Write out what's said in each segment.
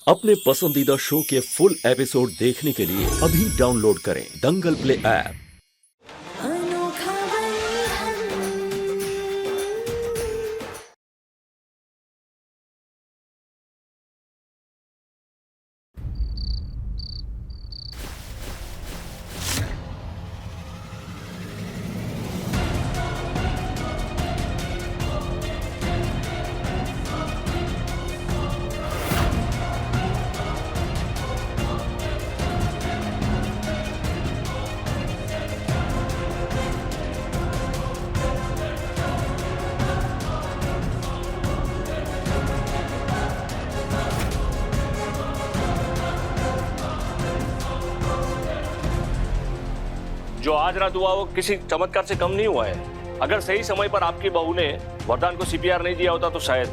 अपने पसंदीदा शो के फुल एपिसोड देखने के लिए अभी डाउनलोड करें दंगल प्ले ऐप। अनोखा बंधन। जो आज रात हुआ वो किसी चमत्कार से कम नहीं हुआ है। अगर सही समय पर आपकी बहू ने वरदान को सीपीआर नहीं दिया होता तो शायद।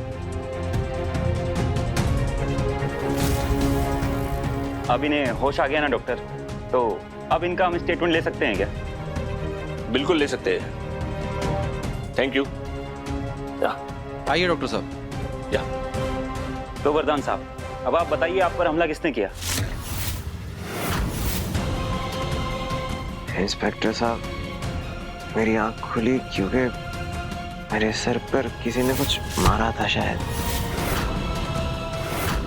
अब इन्हें होश आ गया ना डॉक्टर, तो अब इनका हम स्टेटमेंट ले सकते हैं क्या? बिल्कुल ले सकते हैं। Thank you. आइए डॉक्टर साहब। या तो वरदान साहब, अब आप बताइए, आप पर हमला किसने किया? इंस्पेक्टर साहब, मेरी आंख खुली क्योंकि मेरे सर पर किसी ने कुछ मारा था शायद,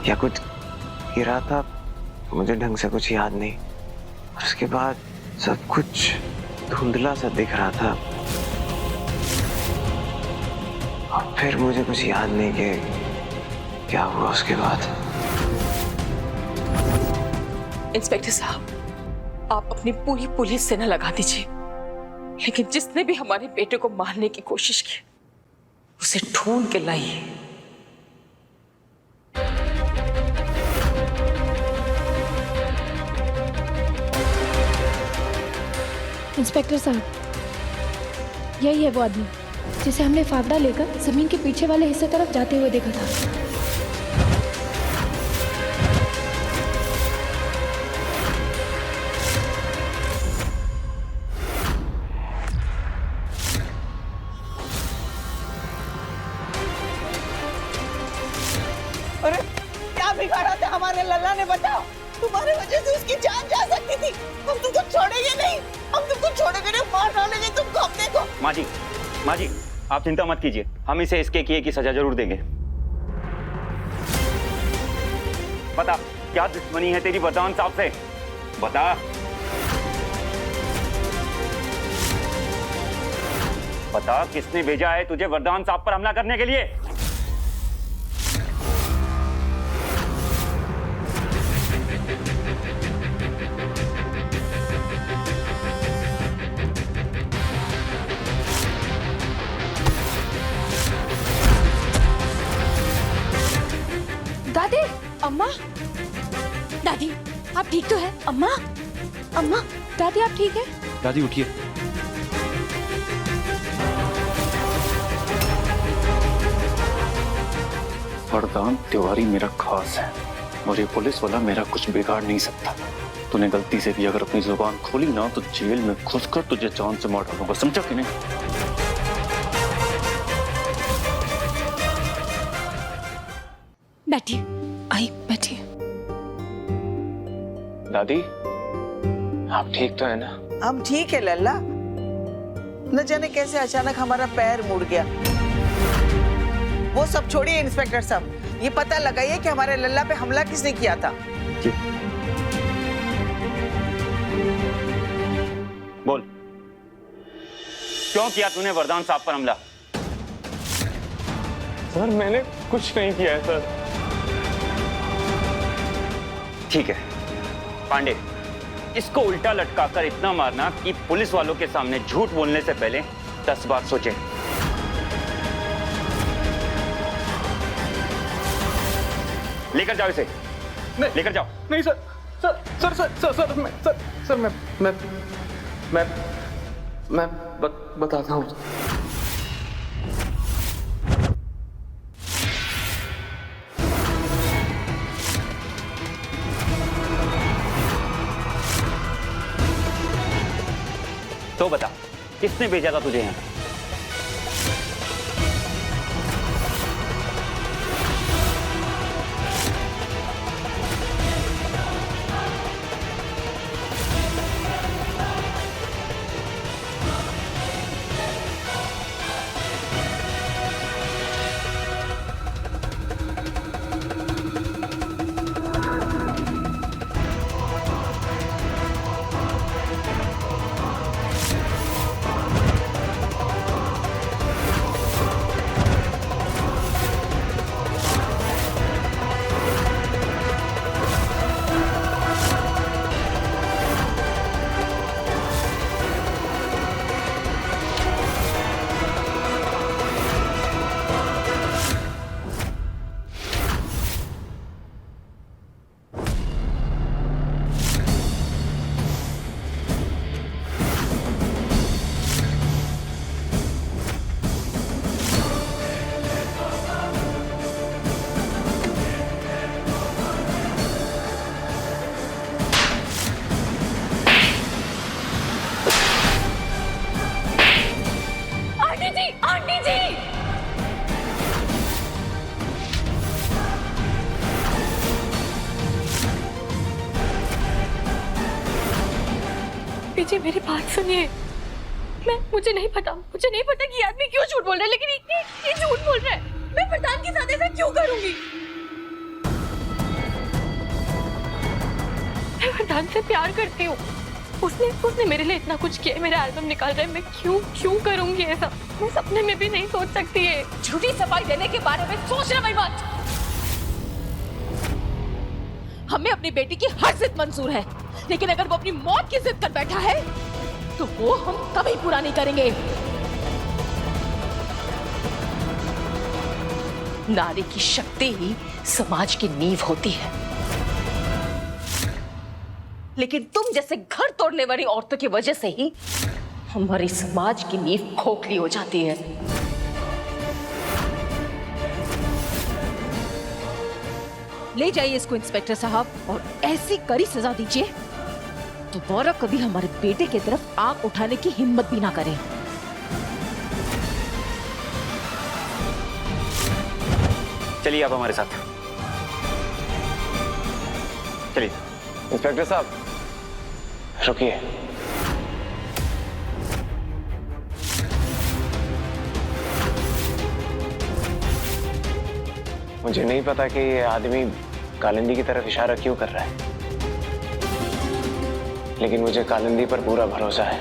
या कुछ गिरा था, मुझे ढंग से कुछ याद नहीं। उसके बाद सब कुछ धुंधला सा दिख रहा था और फिर मुझे कुछ याद नहीं कि क्या हुआ उसके बाद। इंस्पेक्टर साहब, आप अपनी पूरी पुलिस सेना लगा दीजिए, लेकिन जिसने भी हमारे बेटे को मारने की कोशिश की उसे ढूंढ के लाइए। इंस्पेक्टर साहब, यही है वो आदमी जिसे हमने फावड़ा लेकर जमीन के पीछे वाले हिस्से तरफ जाते हुए देखा था। अरे क्या बिगाड़ा था हमारे लल्ला ने, बताओ। तुम्हारे वजह से उसकी जान जा सकती थी। हम तुमको छोड़ेंगे नहीं, हम तुमको छोड़ेंगे नहीं, मार डालेंगे तुमको। अब देखो। माँ जी, आप चिंता मत कीजिए, हम इसे इसके किए की सजा जरूर देंगे। बता, क्या दुश्मनी है तेरी वरदान साहब से? बता। बता, किसने भेजा है तुझे वरदान साहब पर हमला करने के लिए? दादी, अम्मा, दादी आप ठीक तो है? अम्मा, अम्मा, दादी आप ठीक है? दादी उठिए। वरदान तिवारी मेरा खास है और ये पुलिस वाला मेरा कुछ बिगाड़ नहीं सकता। तूने गलती से भी अगर अपनी जुबान खोली ना तो जेल में घुसकर तुझे जान से मार डालूंगा, समझा कि नहीं? बैठिए, आई बैठिए। दादी, आप ठीक तो है ना? हम ठीक है लल्ला। न जाने कैसे अचानक हमारा पैर मुड़ गया। वो सब छोड़िए इंस्पेक्टर साहब, ये पता लगाइए कि हमारे लल्ला पे हमला किसने किया था। बोल, क्यों किया तूने वरदान साहब पर हमला? सर, मैंने कुछ नहीं किया है सर। ठीक है पांडे, इसको उल्टा लटकाकर इतना मारना कि पुलिस वालों के सामने झूठ बोलने से पहले 10 बार सोचे। लेकर जाओ इसे। लेकर जाओ। नहीं सर, मैं बताता हूँ। तो बता, किसने भेजा था तुझे यहाँ? दादी जी मेरी बात सुनिए। मुझे नहीं पता कि ये आदमी क्यों झूठ बोल रहा है, लेकिन ये झूठ बोल रहा है। मैं वरदान के साथ ऐसा क्यों करूंगी? मैं वरदान से प्यार करती हूँ। उसने मेरे लिए इतना कुछ किया, मेरा एल्बम निकाल रहा है। मैं क्यों करूंगी ऐसा? मैं सपने में भी नहीं सोच सकती है। झूठी सफाई देने के बारे में सोचना भी मत। हमें अपनी बेटी की हर जिद मंजूर है, लेकिन अगर वो अपनी मौत की जिद कर बैठा है तो वो हम कभी पूरा नहीं करेंगे। नारी की शक्ति ही समाज की नींव होती है, लेकिन तुम जैसे घर तोड़ने वाली औरतों की वजह से ही हमारी समाज की नींव खोखली हो जाती है। ले जाइए इसको इंस्पेक्टर साहब और ऐसी कड़ी सजा दीजिए दोबारा कभी हमारे बेटे की तरफ आंख उठाने की हिम्मत भी ना करें। चलिए आप हमारे साथ चलिए। इंस्पेक्टर साहब रुकिए। मुझे नहीं पता कि ये आदमी कालिंदी की तरफ इशारा क्यों कर रहा है, लेकिन मुझे कालिंदी पर पूरा भरोसा है।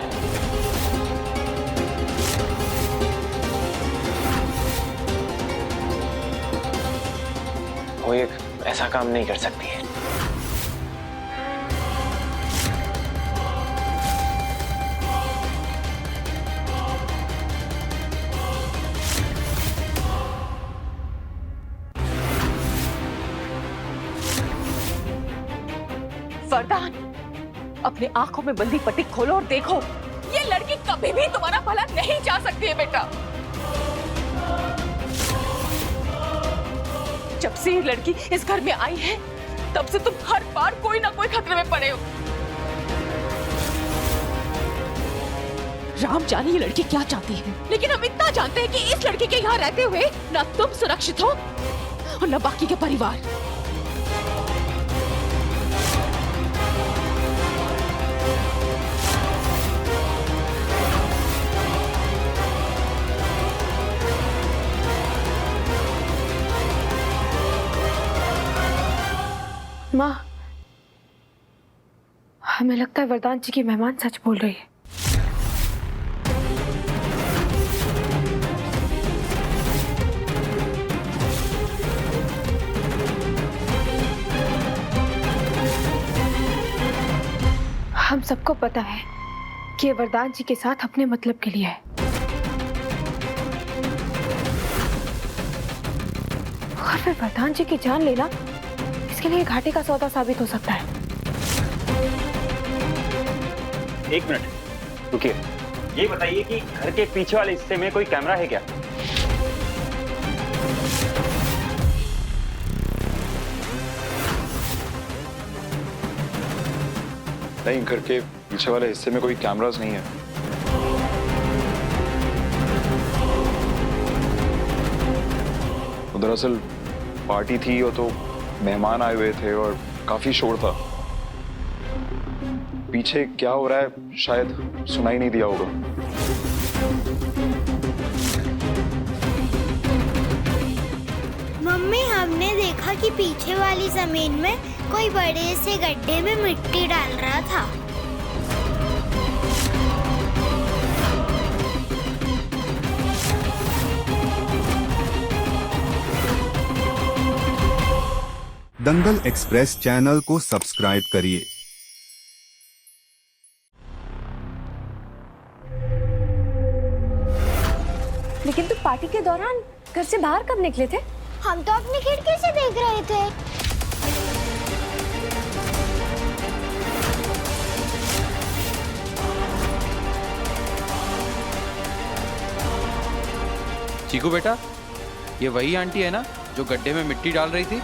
वो एक ऐसा काम नहीं कर सकती है। वरदान, अपनी आंखों में बंदी पट्टी खोलो और देखो, ये लड़की कभी भी तुम्हारा भला नहीं चाह सकती है बेटा। जब से ये लड़की इस घर में आई है, तब से तुम हर बार कोई ना कोई खतरे में पड़े हो। राम जाने ये लड़की क्या चाहती है, लेकिन हम इतना जानते हैं कि इस लड़की के यहाँ रहते हुए ना तुम सुरक्षित हो और ना बाकी के परिवार। माँ, हमें लगता है वरदान जी की मेहमान सच बोल रही है। हम सबको पता है कि ये वरदान जी के साथ अपने मतलब के लिए है, और फिर वरदान जी की जान लेना इसके लिए घाटे का सौदा साबित हो सकता है। एक मिनट रुकिए, ये बताइए कि घर के पीछे वाले हिस्से में कोई कैमरा है क्या? नहीं, घर के पीछे वाले हिस्से में कोई कैमरास नहीं है। दरअसल पार्टी थी और तो मेहमान आए हुए थे और काफी शोर था। पीछे क्या हो रहा है शायद सुनाई नहीं दिया होगा। मम्मी, हमने देखा कि पीछे वाली जमीन में कोई बड़े से गड्ढे में मिट्टी डाल रहा था। दंगल एक्सप्रेस चैनल को सब्सक्राइब करिए। लेकिन तुम पार्टी के दौरान घर से बाहर कब निकले थे? हम तो अपनी खिड़की से देख रहे थे। चीकू बेटा, ये वही आंटी है ना जो गड्ढे में मिट्टी डाल रही थी?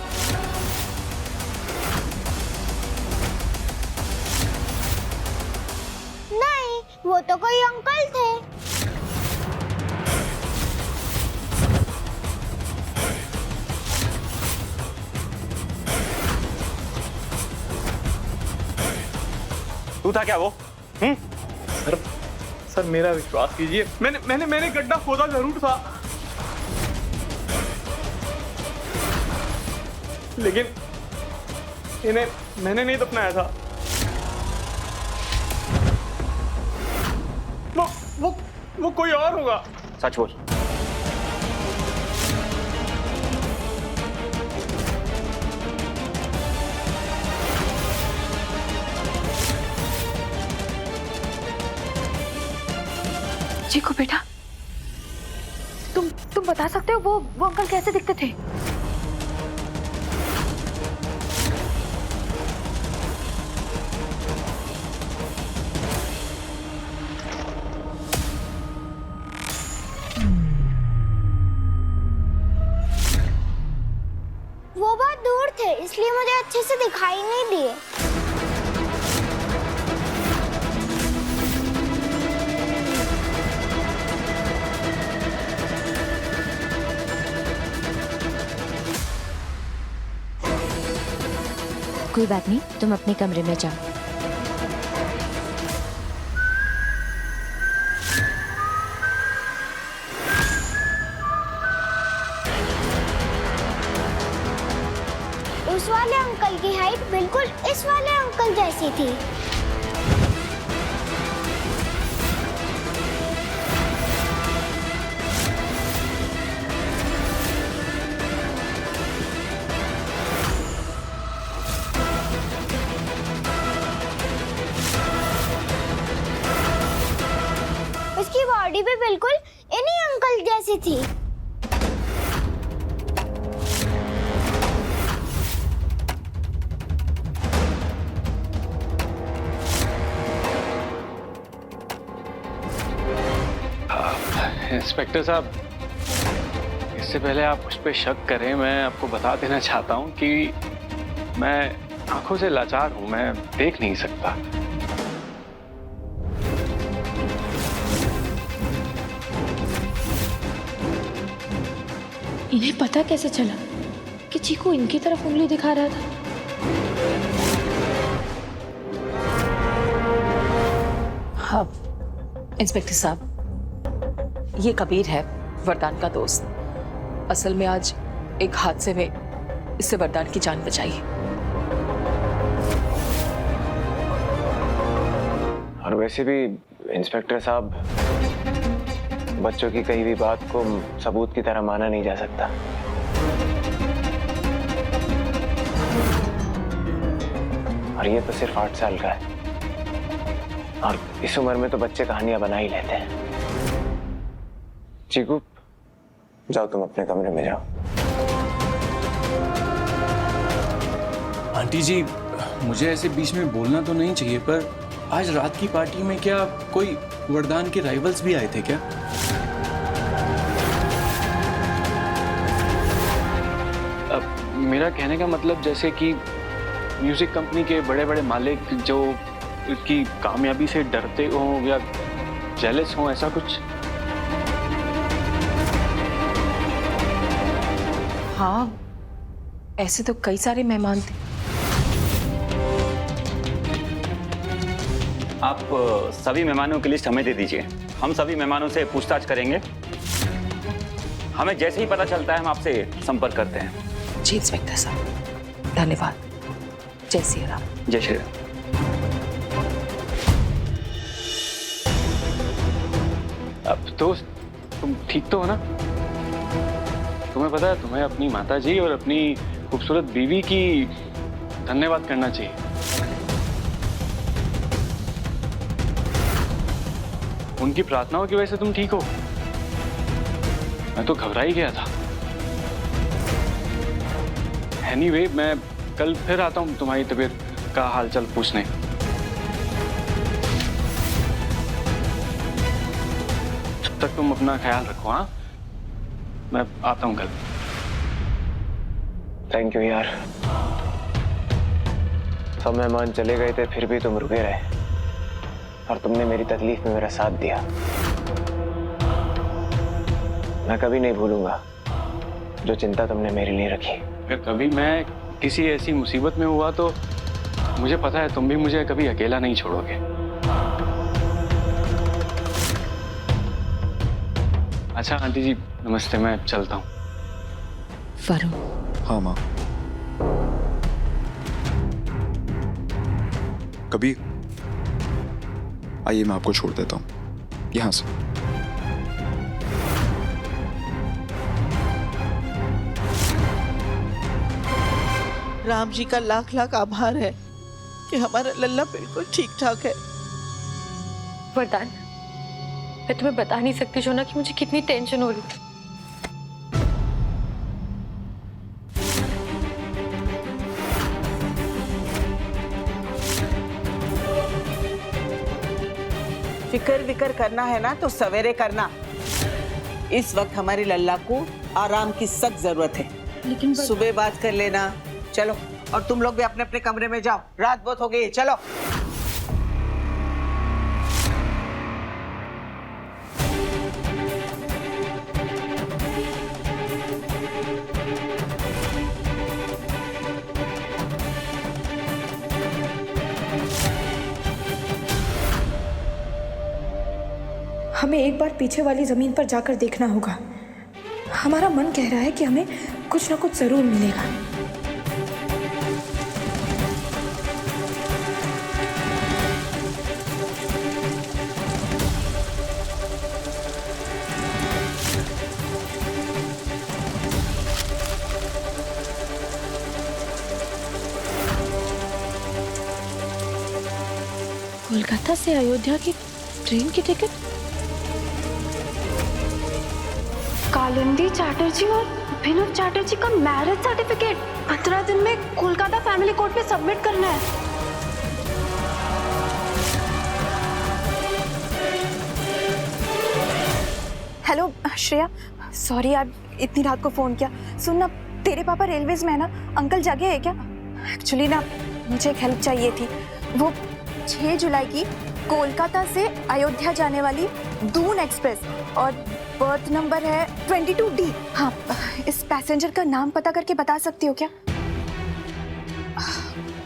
नहीं, वो तो कोई अंकल थे। तू था क्या वो? सर मेरा विश्वास कीजिए, मैंने गड्ढा खोदा जरूर था, लेकिन इन्हें मैंने नहीं दफनाया था। वो कोई और होगा। सच बोल। चीकू बेटा, तुम बता सकते हो वो अंकल कैसे दिखते थे? वो बहुत दूर थे, इसलिए मुझे अच्छे से दिखाई नहीं दिए। कोई बात नहीं, तुम अपने कमरे में जाओ। उस वाले अंकल की हाइट बिल्कुल इस वाले अंकल जैसी थी। उसकी बॉडी भी बिल्कुल इन्हीं अंकल जैसी थी। इंस्पेक्टर साहब, इससे पहले आप उस पर शक करें, मैं आपको बता देना चाहता हूं कि मैं आंखों से लाचार हूं, मैं देख नहीं सकता। इन्हें पता कैसे चला कि चीकू इनकी तरफ उंगली दिखा रहा था? हाँ इंस्पेक्टर साहब, ये कबीर है, वरदान का दोस्त। असल में आज एक हादसे में इससे वरदान की जान बचाई। और वैसे भी इंस्पेक्टर साहब, बच्चों की कही हुई बात को सबूत की तरह माना नहीं जा सकता। और ये तो सिर्फ 8 साल का है, और इस उम्र में तो बच्चे कहानियां बना ही लेते हैं। चीकू, जाओ तुम अपने कमरे में जाओ। आंटी जी, मुझे ऐसे बीच में बोलना तो नहीं चाहिए, पर आज रात की पार्टी में क्या कोई वरदान के राइवल्स भी आए थे क्या? अब मेरा कहने का मतलब जैसे कि म्यूजिक कंपनी के बड़े बड़े मालिक जो उसकी कामयाबी से डरते हो या जेलस हो, ऐसा कुछ। हाँ, ऐसे तो कई सारे मेहमान थे। आप सभी मेहमानों की लिस्ट हमें दे दीजिए, हम सभी मेहमानों से पूछताछ करेंगे। हमें जैसे ही पता चलता है हम आपसे संपर्क करते हैं। जी इंस्पेक्टर साहब, धन्यवाद। जय श्री राम। जय श्री राम। अब दोस्त, तुम ठीक तो हो ना? तुम्हें पता है, तुम्हें अपनी माताजी और अपनी खूबसूरत बीवी की धन्यवाद करना चाहिए। उनकी प्रार्थनाओं की वजह से तुम ठीक हो। मैं तो घबरा ही गया था। एनीवे, मैं कल फिर आता हूं तुम्हारी तबीयत का हालचाल पूछने। तब तक तुम अपना ख्याल रखो। हाँ, मैं आता हूं कल। थैंक यू यार। सब मेहमान चले गए थे, फिर भी तुम रुके रहे और तुमने मेरी तकलीफ में मेरा साथ दिया। मैं कभी नहीं भूलूंगा जो चिंता तुमने मेरे लिए रखी। अगर कभी मैं किसी ऐसी मुसीबत में हुआ तो मुझे पता है तुम भी मुझे कभी अकेला नहीं छोड़ोगे। अच्छा आंटी जी नमस्ते, मैं चलता हूँ। वरुण, हाँ माँ। कभी आइए, मैं आपको छोड़ देता हूँ यहाँ से। राम जी का लाख लाख आभार है कि हमारा लल्ला बिल्कुल ठीक ठाक है। वरदान, मैं तुम्हें बता नहीं सकती जो ना कि मुझे कितनी टेंशन हो रही थी। फिकर विकर करना है ना तो सवेरे करना। इस वक्त हमारी लल्ला को आराम की सख्त जरूरत है। लेकिन सुबह बात कर लेना। चलो, और तुम लोग भी अपने अपने कमरे में जाओ, रात बहुत हो गई है। चलो। हमें एक बार पीछे वाली जमीन पर जाकर देखना होगा। हमारा मन कह रहा है कि हमें कुछ ना कुछ जरूर मिलेगा। कोलकाता से अयोध्या की ट्रेन की टिकट? कालिंदी चैटर्जी और विनोद चैटर्जी का मैरिज सर्टिफिकेट 15 दिन में कोलकाता फैमिली कोर्ट में सबमिट करना है। हेलो श्रेया, सॉरी यार इतनी रात को फोन किया। सुन ना, तेरे पापा रेलवेज में है ना, अंकल जगह है क्या? एक्चुअली ना मुझे एक हेल्प चाहिए थी। वो 6 जुलाई की कोलकाता से अयोध्या जाने वाली दून एक्सप्रेस और बर्थ नंबर है 22D। हाँ, इस पैसेंजर का नाम पता करके बता सकती हो क्या?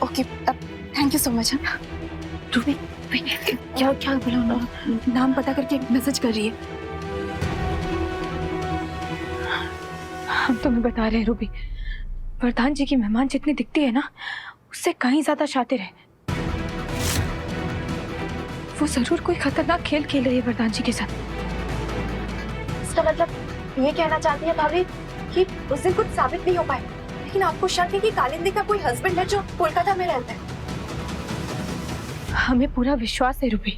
Okay, thank you so much. Ruby, क्या क्या बोला? नाम पता करके मैसेज कर रही है। हम तुम्हें बता रहे हैं रूबी, वरदान जी की मेहमान जितनी दिखती है ना, उससे कहीं ज्यादा शातिर है। वो जरूर कोई खतरनाक खेल खेल रही है वरदान जी के साथ। इसका मतलब ये कहना चाहती है भाभी कि उस दिन कुछ साबित नहीं हो पाए, लेकिन आपको शक है कि कालिंदी का कोई हस्बैंड है जो कोलकाता में रहता है। हमें पूरा विश्वास है रूबी।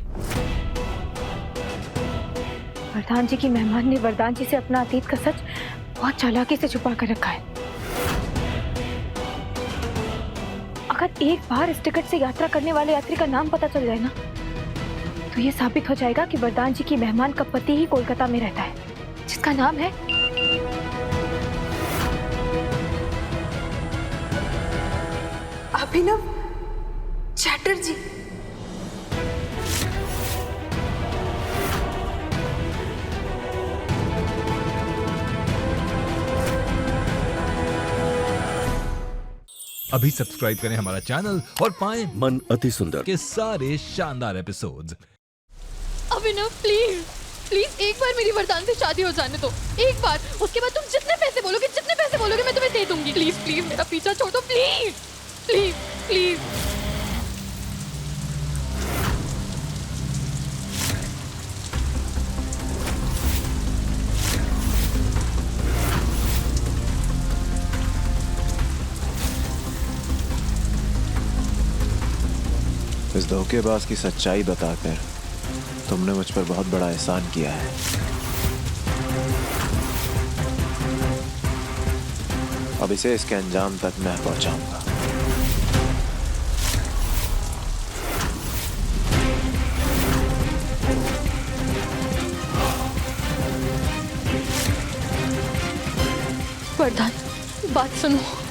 वरदान जी की मेहमान ने वरदान जी से अपना अतीत का सच बहुत चालाकी से छुपा कर रखा है। अगर एक बार इस टिकट से यात्रा करने वाले यात्री का नाम पता चल जाए ना, तो ये साबित हो जाएगा कि वरदान जी की मेहमान का पति ही कोलकाता में रहता है, जिसका नाम है अभिनव चैटर्जी। अभी सब्सक्राइब करें हमारा चैनल और पाएं मन अति सुंदर के सारे शानदार एपिसोड्स। अभिनव प्लीज प्लीज एक बार मेरी वरदान से शादी हो जाने दो, एक बार। उसके बाद तुम जितने पैसे बोलोगे मैं तुम्हें दे दूंगी। प्लीज प्लीज मेरा पीछा छोड़ दो, प्लीज प्लीज प्लीज। इस धोखेबाज की सच्चाई बताकर तुमने मुझ पर बहुत बड़ा एहसान किया है। अब इसे इसके अंजाम तक मैं पहुंचाऊंगा। वरदान, बात सुनो।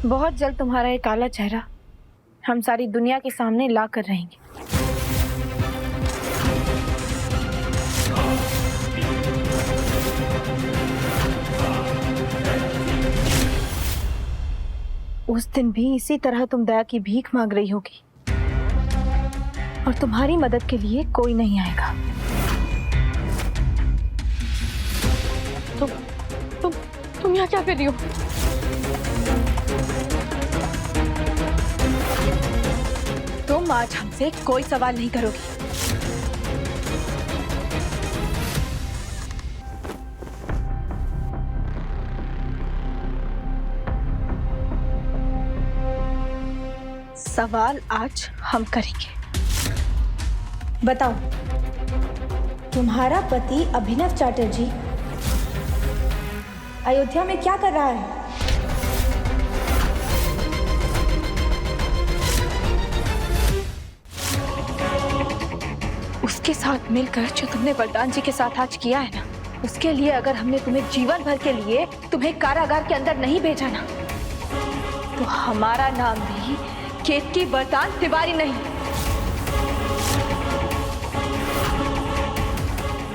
बहुत जल्द तुम्हारा ये काला चेहरा हम सारी दुनिया के सामने ला कर रहेंगे। उस दिन भी इसी तरह तुम दया की भीख मांग रही होगी और तुम्हारी मदद के लिए कोई नहीं आएगा। तुम यहाँ क्या कर रही हो? तुम आज हमसे कोई सवाल नहीं करोगी। सवाल आज हम करेंगे। बताओ, तुम्हारा पति अभिनव चैटर्जी अयोध्या में क्या कर रहा है? उसके साथ मिलकर जो तुमने वरदान जी के साथ आज किया है ना, उसके लिए अगर हमने तुम्हें जीवन भर के लिए तुम्हें कारागार के अंदर नहीं भेजा ना, तो हमारा नाम भी केतकी वरदान तिवारी नहीं।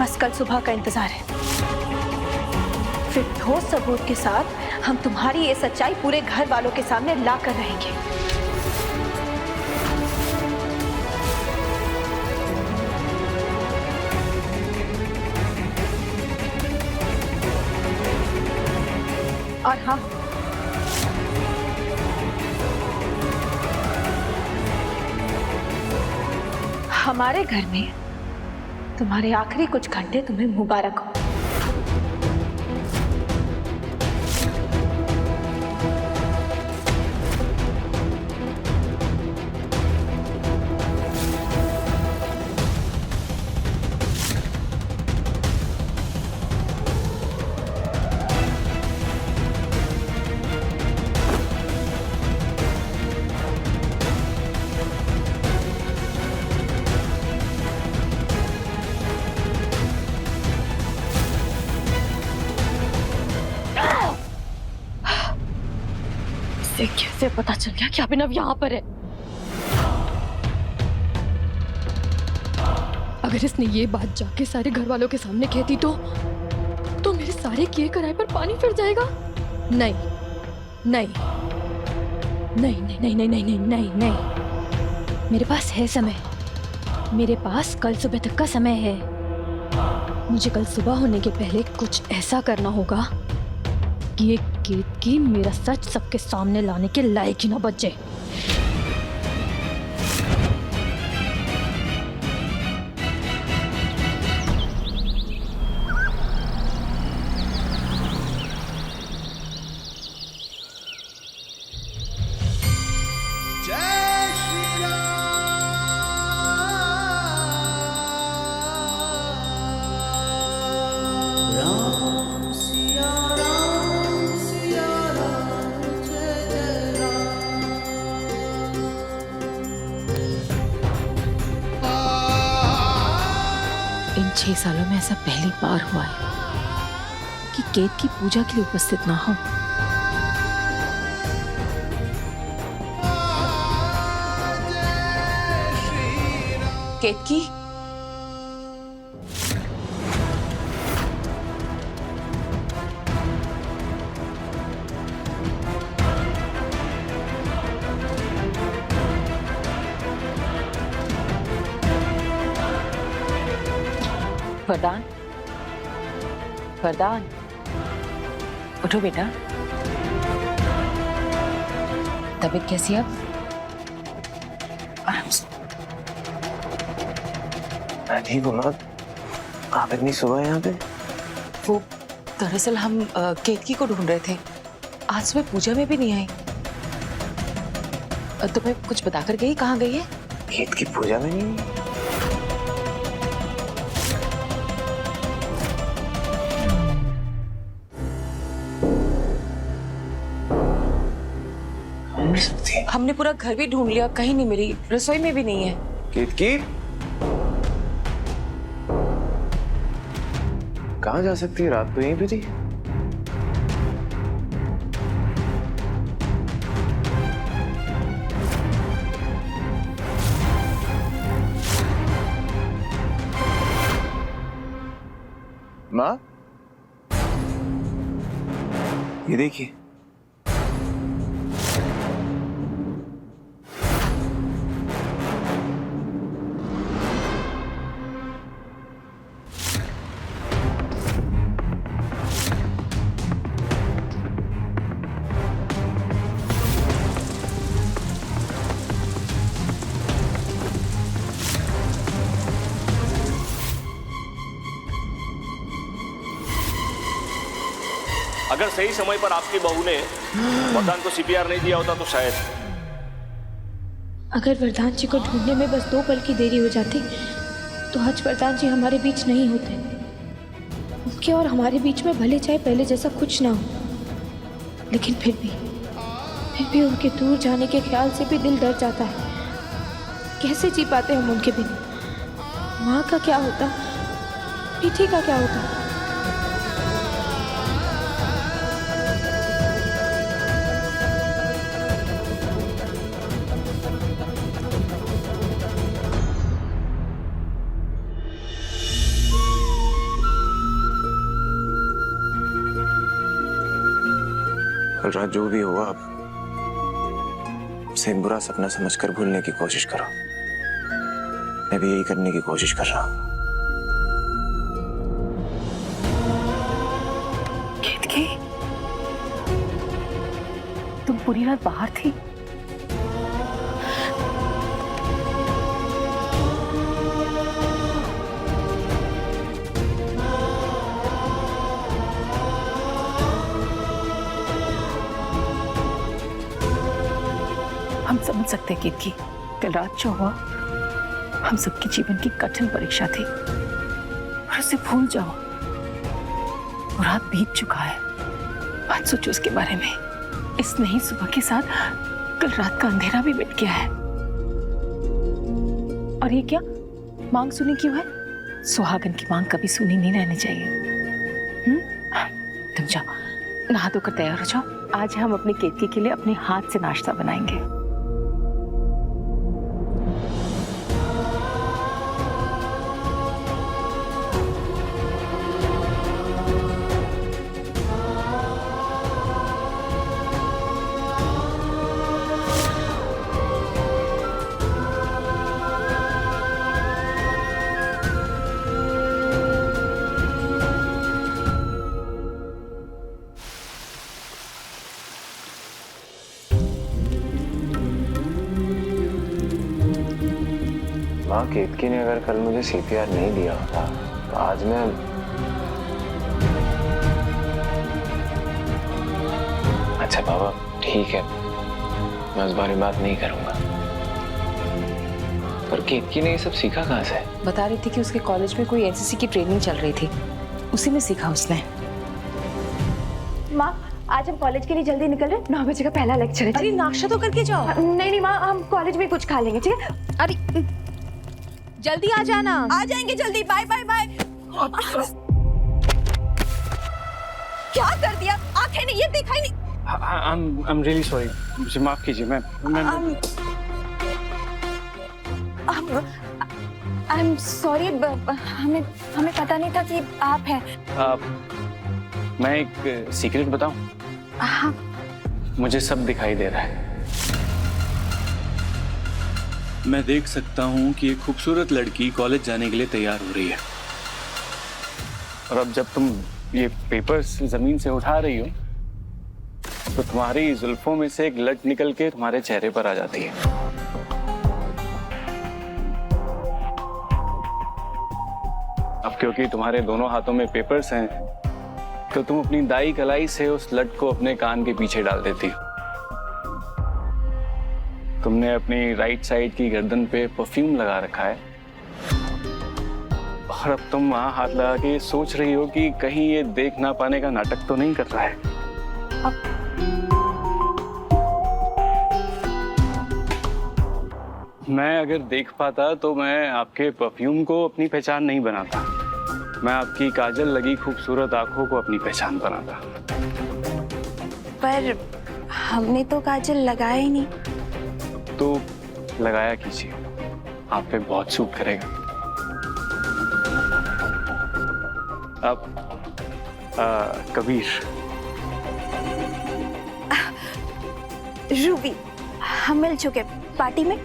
बस कल सुबह का इंतजार है। फिर ठोस सबूत के साथ हम तुम्हारी ये सच्चाई पूरे घर वालों के सामने ला कर रहेंगे। और हाँ, हमारे घर में तुम्हारे आखिरी कुछ घंटे तुम्हें मुबारक हो। कैसे पता चल गया कि अभिनव यहाँ पर है? अगर इसने ये बात जाके सारे घर वालों के सामने कहती तो मेरे सारे किए कराए पर पानी फिर जाएगा। नहीं नहीं नहीं नहीं नहीं नहीं नहीं नहीं नहीं, मेरे पास है समय। मेरे पास कल सुबह तक का समय है। मुझे कल सुबह होने के पहले कुछ ऐसा करना होगा कि ये केतकी मेरा सच सबके सामने लाने के लायक ही ना बचे। इन 6 सालों में ऐसा पहली बार हुआ है कि केतकी पूजा के लिए उपस्थित ना हो। केतकी, वरदान, वरदान, उठो बेटा। तबीयत कैसी है अब? आराम से। मैं ठीक हूँ ना। आप इतनी सुबह यहाँ पे? वो दरअसल हम केतकी को ढूंढ रहे थे। आज सुबह पूजा में भी नहीं आई। तुम्हें कुछ बताकर गई? कहाँ गई है? केतकी पूजा में नहीं आई? हमने पूरा घर भी ढूंढ लिया, कहीं नहीं मिली। रसोई में भी नहीं है। केतकी कहाँ जा सकती है? रात को यहीं पे थी। माँ, ये देखिए। अगर सही समय पर आपकी बहू ने वरदान को सीपीआर नहीं दिया होता तो शायद। अगर वरदान जी को ढूंढने में बस 2 पल की देरी हो जाती तो आज वरदान जी हमारे बीच नहीं होते। उनके और हमारे बीच में भले चाहे पहले जैसा कुछ ना हो, लेकिन फिर भी उनके दूर जाने के ख्याल से भी दिल डर जाता है। कैसे जी पाते हम उनके बिना? माँ का क्या होता, प्रीति का क्या होता? कल रात जो भी हुआ उसे बुरा सपना समझकर भूलने की कोशिश करो। मैं भी यही करने की कोशिश कर रहा हूं। केतकी, तुम पूरी रात बाहर थी? हम समझ सकते हैं केतकी, कल रात जो हुआ हम सबके जीवन की कठिन परीक्षा थी, और उसे भूल जाओ। वो रात बीत चुका है, मत सोचो उसके बारे में। इस नई सुबह के साथ कल रात का अंधेरा भी मिट गया है। और ये क्या मांग सुनी क्यों है? सुहागन की मांग कभी सुनी नहीं रहनी चाहिए। तुम जाओ, नहा धोकर तैयार हो जाओ। आज हम अपने केतकी के लिए अपने हाथ से नाश्ता बनाएंगे। माँ, केतकी ने अगर कल मुझे सीपीआर नहीं दिया होता तो आज मैं अच्छा बाबा ठीक है, मैं उस बारे में बात नहीं करूंगा। पर केतकी ने ये सब सीखा कहाँ से? बता रही थी कि उसके कॉलेज में कोई एनसीसी की ट्रेनिंग चल रही थी, उसी में सीखा उसने। माँ, आज हम कॉलेज के लिए जल्दी निकल रहे हैं। 9 बजे का पहला लेक्चर है। अरे नाश्ता तो करके जाओ। नहीं माँ, हम कॉलेज में कुछ खा लेंगे, ठीक है? अरे जल्दी आ जाना। आ जाएंगे जल्दी। Bye bye bye. क्या कर दिया? आंखें नहीं, ये देखा ही नहीं। I'm really sorry, मुझे माफ कीजिए। मैं I'm sorry, हमें पता नहीं था कि आप हैं। मैं एक सीक्रेट बताऊं? हाँ। मुझे सब दिखाई दे रहा है। मैं देख सकता हूँ कि एक खूबसूरत लड़की कॉलेज जाने के लिए तैयार हो रही है। और अब जब तुम ये पेपर्स जमीन से उठा रही हो तो तुम्हारी जुल्फों में से एक लट निकल के तुम्हारे चेहरे पर आ जाती है। अब क्योंकि तुम्हारे दोनों हाथों में पेपर्स हैं तो तुम अपनी दाई कलाई से उस लट को अपने कान के पीछे डाल देती हो। तुमने अपनी राइट साइड की गर्दन पे परफ्यूम लगा रखा है और अब तुम वहां हाथ लगा के सोच रही हो कि कहीं ये देख ना पाने का नाटक तो नहीं कर रहा है। मैं अगर देख पाता तो मैं आपके परफ्यूम को अपनी पहचान नहीं बनाता, मैं आपकी काजल लगी खूबसूरत आंखों को अपनी पहचान बनाता। पर हमने तो काजल लगाया ही नहीं। तो लगाया कीजिए, आप पे बहुत सूट करेगा। अब कबीर। रूबी, हम मिल चुके पार्टी में।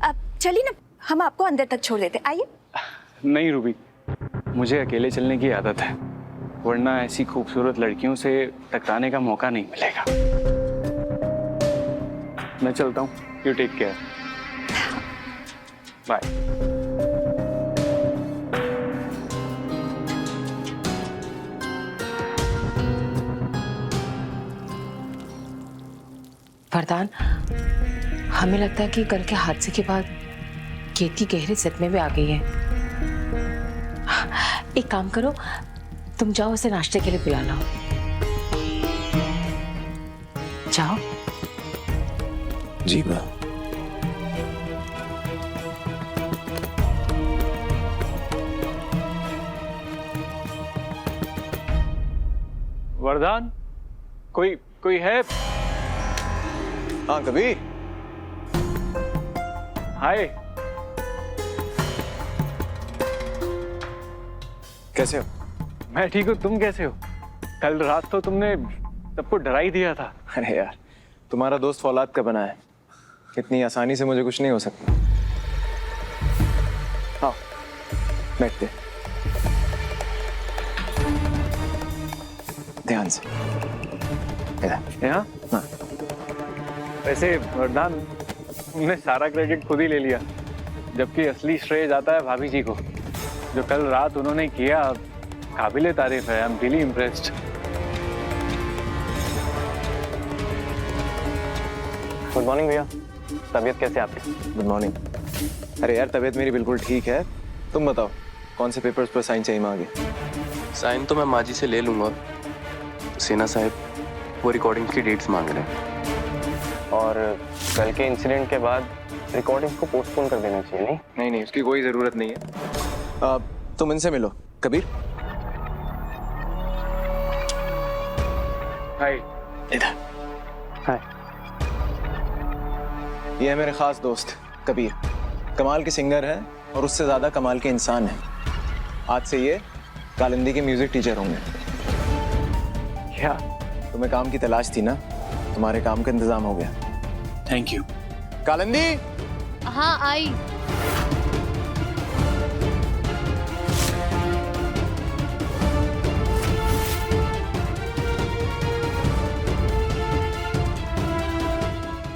अब चलिए ना, हम आपको अंदर तक छोड़ देते, आइए। नहीं रूबी, मुझे अकेले चलने की आदत है, वरना ऐसी खूबसूरत लड़कियों से टकराने का मौका नहीं मिलेगा। मैं चलता हूँ, यू टेक केयर, बाय। वरदान, हमें लगता है कि कल के हादसे के बाद केतकी गहरे सदमे में आ गई है। एक काम करो, तुम जाओ उसे नाश्ते के लिए बुला लाओ। जाओ। जी माँ। वरदान, कोई है? हाँ कबीर। हाय। कैसे हो? मैं ठीक हूँ, तुम कैसे हो? कल रात तो तुमने सबको डरा ही दिया था। अरे यार, तुम्हारा दोस्त फौलाद का बना है, इतनी आसानी से मुझे कुछ नहीं हो सकता। हाँ, बैठते। ध्यान से। यहाँ? हाँ। वैसे वरदान, तुमने सारा क्रेडिट खुद ही ले लिया, जबकि असली श्रेय जाता है भाभी जी को। जो कल रात उन्होंने किया, काबिले तारीफ है। I am really impressed. Good morning भैया, तबीयत कैसे आपकी? Good morning. अरे यार, तबीयत मेरी बिल्कुल ठीक है। तुम बताओ, कौन से पेपर्स पर साइन चाहिए मांगे? साइन तो मैं माजी से ले लूंगा। सेना साहब वो रिकॉर्डिंग की डेट्स मांग रहे हैं, और कल के इंसिडेंट के बाद रिकॉर्डिंग को पोस्टपोन कर देना चाहिए। नहीं नहीं, उसकी कोई ज़रूरत नहीं है। तुम इनसे मिलो। कबीर, हाय। इधर। हाय। ये है मेरे खास दोस्त कबीर, कमाल के सिंगर हैं और उससे ज़्यादा कमाल के इंसान हैं। आज से ये कालिंदी के म्यूजिक टीचर होंगे। क्या तुम्हें काम की तलाश थी ना? तुम्हारे काम का इंतजाम हो गया। Thank you. कालिंदी। हाँ आई।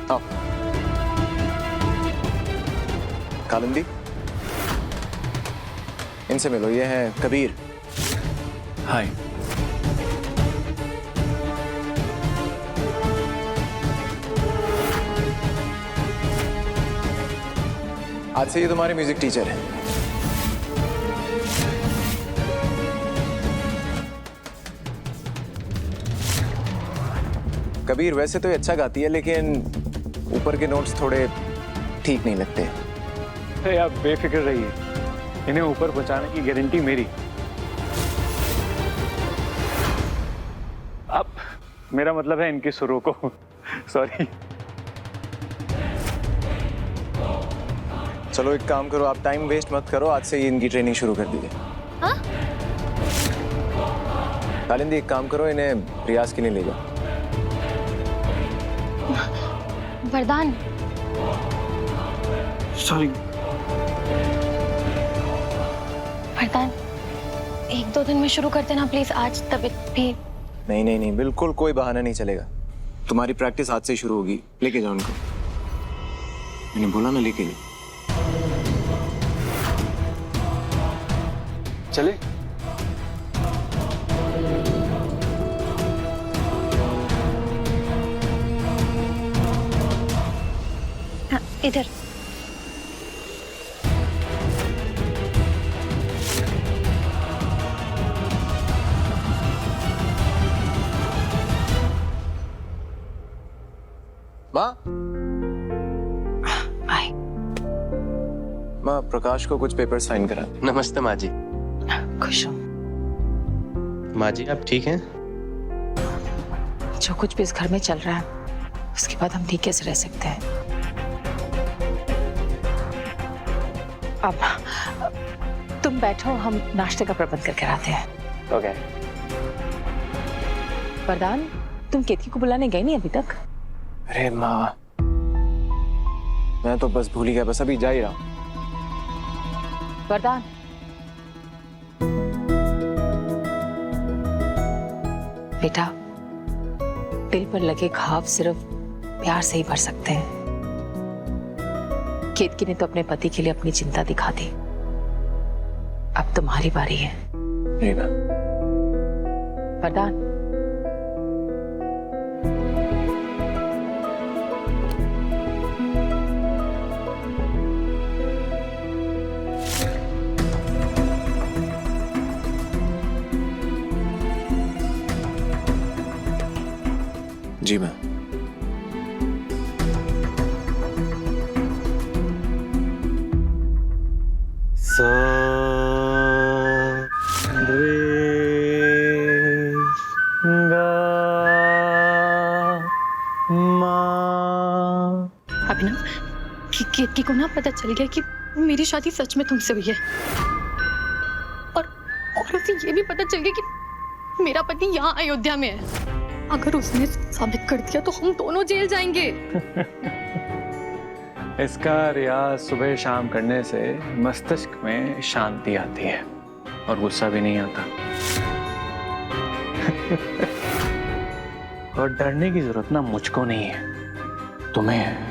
हाँ। कालिंदी, इनसे मिलो। ये है कबीर। हाय। आज से ये तुम्हारे म्यूजिक टीचर हैं। कबीर, वैसे तो ये अच्छा गाती है, लेकिन ऊपर के नोट्स थोड़े ठीक नहीं लगते। अरे आप बेफिक्र रहिए, इन्हें ऊपर पहुंचाने की गारंटी मेरी। अब मेरा मतलब है इनके सुरों को। सॉरी। चलो एक काम करो, आप टाइम वेस्ट मत करो, आज से ही इनकी ट्रेनिंग शुरू कर दीजिए। हाँ? कालिंदी, एक काम करो, इन्हें रियाज के लिए ले जाओ। वरदान। सॉरी। वरदान, 1-2 दिन में शुरू करते ना प्लीज, आज तबीयत भी। नहीं नहीं नहीं, बिल्कुल कोई बहाना नहीं चलेगा। तुम्हारी प्रैक्टिस आज से शुरू होगी। लेके जाओ उनको। मैंने बोला ना, लेके जाओ। चले। हाँ, इधर। माँ। माँ, प्रकाश को कुछ पेपर साइन करा। नमस्ते माँ जी। खुश हूँ। माँ जी आप ठीक हैं? जो कुछ भी इस घर में चल रहा है, उसके बाद हम ठीक कैसे रह सकते हैं? अब तुम बैठो, हम नाश्ते का प्रबंध करके आते हैं। ओके। वरदान, तुम केतकी को बुलाने गए नहीं अभी तक? अरे माँ, मैं तो बस भूल ही गया, बस अभी जा ही रहा हूँ। वरदान, बेटा, दिल पर लगे घाव सिर्फ प्यार से ही भर सकते हैं। केतकी ने तो अपने पति के लिए अपनी चिंता दिखा दी, अब तुम्हारी बारी है। वरदान, जी मैं। अभिनव, केतकी को ना पता चल गया कि मेरी शादी सच में तुमसे हुई है, और उसे ये भी पता चल गया कि मेरा पति यहाँ अयोध्या में है। अगर उसने साबित कर दिया तो हम दोनों जेल जाएंगे। इसका रियाज सुबह शाम करने से मस्तिष्क में शांति आती है और गुस्सा भी नहीं आता। और डरने की जरूरत ना मुझको नहीं है, तुम्हें है।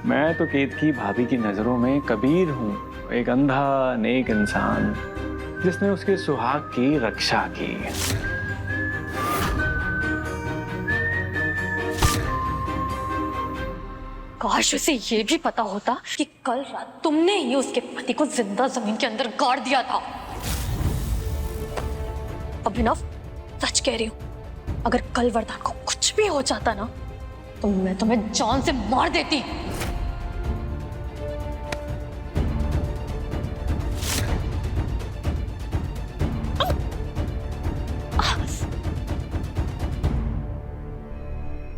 मैं तो केतकी भाभी की नजरों में कबीर हूं, एक अंधा नेक इंसान जिसने उसके सुहाग की रक्षा की। काश उसे ये भी पता होता कि कल रात तुमने ही उसके पति को जिंदा जमीन के अंदर गाड़ दिया था। अभिनव, सच कह रही हूं, अगर कल वरदान को कुछ भी हो जाता ना तो मैं तुम्हें जान से मार देती।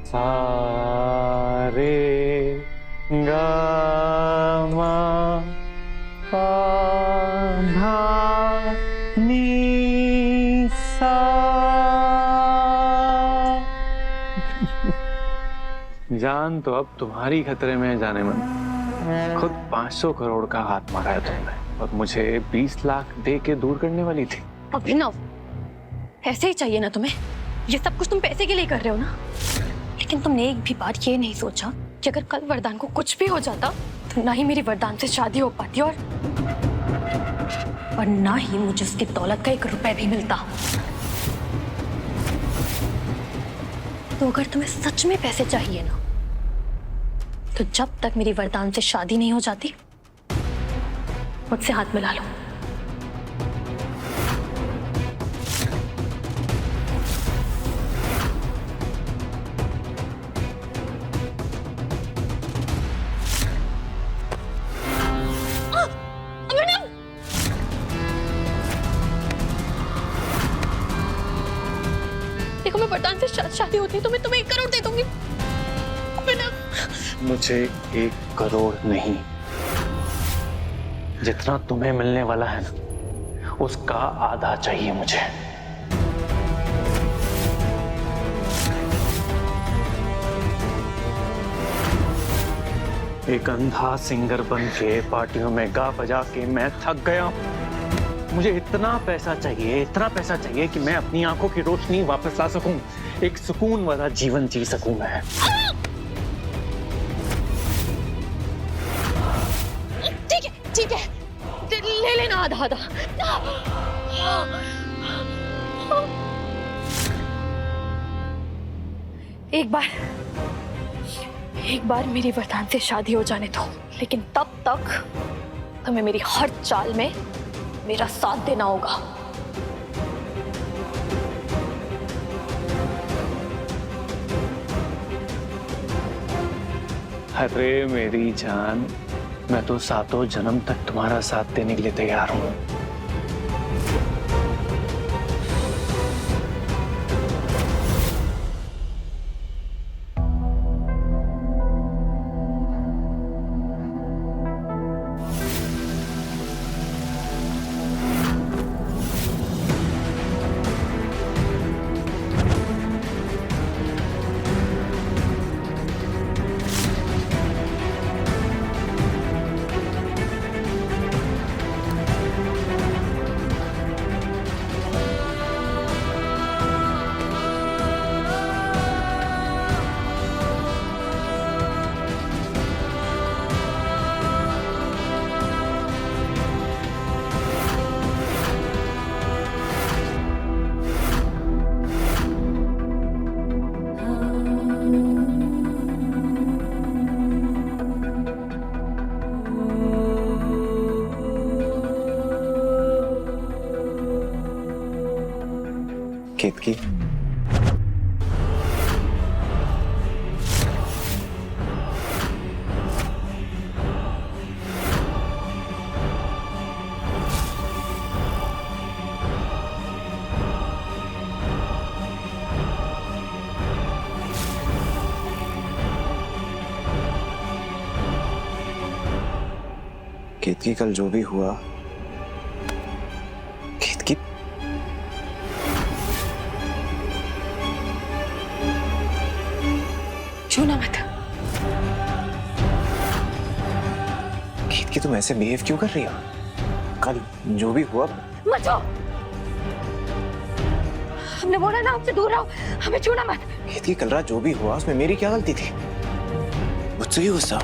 सारे गा मा पा धा नी सा। जान तो अब तुम्हारी खतरे में है जाने मन। खुद 500 करोड़ का हाथ मारा है तुमने और मुझे 20 लाख दे के दूर करने वाली थी। अभिनव, ऐसे ही चाहिए ना तुम्हें? ये सब कुछ तुम पैसे के लिए कर रहे हो ना? लेकिन तुमने एक भी बार ये नहीं सोचा कि अगर कल वरदान को कुछ भी हो जाता तो ना ही मेरी वरदान से शादी हो पाती और ना ही मुझे उसकी दौलत का 1 रुपया भी मिलता। तो अगर तुम्हें सच में पैसे चाहिए ना तो जब तक मेरी वरदान से शादी नहीं हो जाती मुझसे हाथ मिला लो। देखो, मैं वरदान से शादी होती है तो मैं तुम्हें 1 करोड़ दे दूंगी। मुझे 1 करोड़ नहीं, जितना तुम्हें मिलने वाला है ना उसका आधा चाहिए मुझे। एक अंधा सिंगर बन के पार्टियों में गा बजा के मैं थक गया हूं। मुझे इतना पैसा चाहिए कि मैं अपनी आंखों की रोशनी वापस ला सकूं, एक सुकून वाला जीवन जी सकूं मैं। ठीक है, ले लेना आधा। एक बार मेरी वरदान से शादी हो जाने दो, लेकिन तब तक तुम्हें मेरी हर चाल में मेरा साथ देना होगा। अरे मेरी जान, मैं तो 7 जन्म तक तुम्हारा साथ देने के लिए तैयार हूं। केतकी, केतकी कल जो भी हुआ, केतकी छूना मत। केतकी तुम ऐसे बिहेव क्यों कर रही हो? कल जो भी हुआ, मत छो। हमने बोला ना हमसे दूर रहो, हमें छूना मत। केतकी कल रात जो भी हुआ उसमें मेरी क्या गलती थी? मुझसे ही गुस्सा?